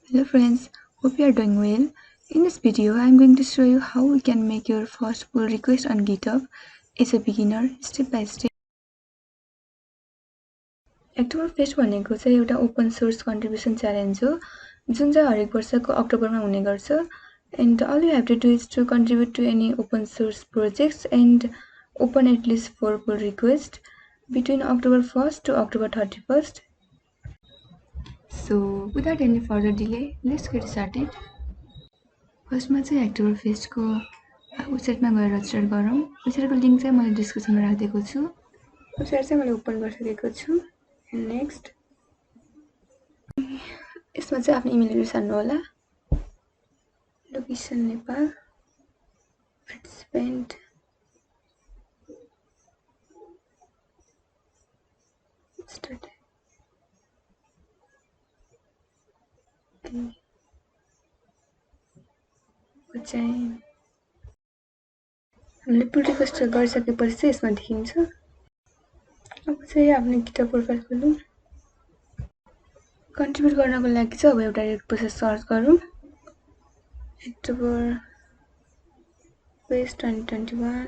Hello friends, hope you are doing well. In this video, I am going to show you how we can make your first pull request on GitHub as a beginner step by step. Hacktoberfest भनेको चाहिँ एउटा open source contribution challenge हो जुन चाहिँ हरेक वर्षको अक्टोबरमा हुने गर्छ and all you have to do is to contribute to any open source projects and open at least 4 pull requests between October 1st to October 31st. So without any further delay, let's get started. फर्स्टमा चाहिँ ह्याक्टोबरफेस्टको वेबसाइटमा गएर register गरौँ। वेबसाइटको link चाहिँ मैले डिस्क्रिप्सनमा राखिदिएको छु। Website चाहिँ मैले ओपन गरिसकेको छु। एन्ड नेक्स्ट यसमा चाहिँ आफ्नो इमेल एड्रेस हाल्नु होला। लोकेसन नेपाल, पार्टिसिपेन्ट, स्टार्ट चाहिँ हामीले पुल रिक्वेस्ट गरिसकेपछि चाहिँ यसमा देखिन्छ। अब चाहिँ आफ्नो गिटहब प्रोफाइल खोलौँ। कन्ट्रिब्युट गर्नको लागि चाहिँ अब एउटा रिपोजिटरी सर्च गरौँ। Hacktoberfest 2021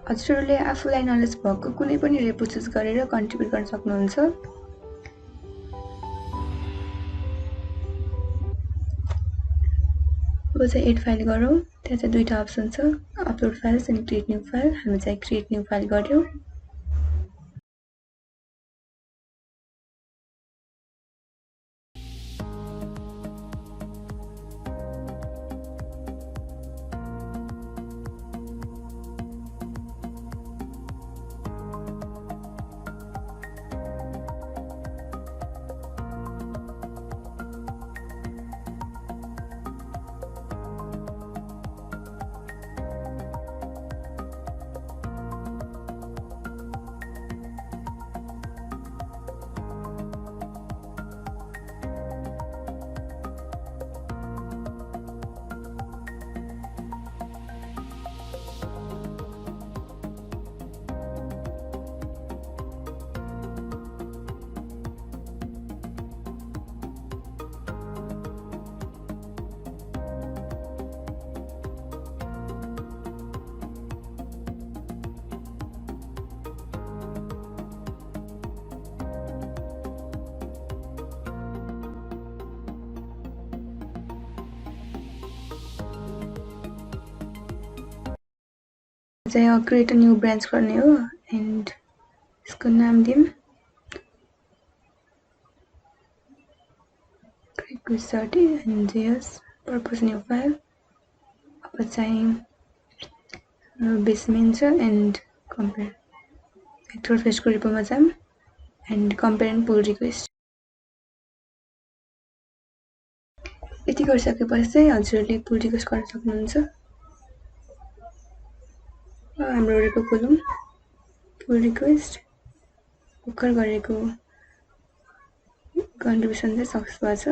हजुरहरूले आफूलाई नलेज भएको कुनै पनि रेपो चुज गरेर कन्ट्रिब्युट गर्न सक्नुहुन्छ। अब चाहिँ एड फाइल गरौँ। त्यहाँ चाहिँ दुईटा अप्सन छ, अपलोड फाइल्स अनि क्रिएट न्यू फाइल। हामी चाहिँ क्रिएट न्यू फाइल गर्यौँ। चाहिँ क्रिएट अ न्यू ब्रान्च गर्ने हो एन्ड यसको नाम दिउँ repositories and yes purpose new file. अब चाहिँ बेसमेन छ एन्ड कम्पेयर ह्याक्टोबरफेस्टको रिपोमा जाऊँ and compare and pull request. यति गरिसकेपछि चाहिँ हजुरहरूले पुल रिक्वेस्ट गर्न सक्नुहुन्छ। हाम्रो रेपो खोलौँ। पुल रिक्वेस्ट भर्खर गरेको कन्ट्रिब्युसन चाहिँ सक्सेस भएको छ।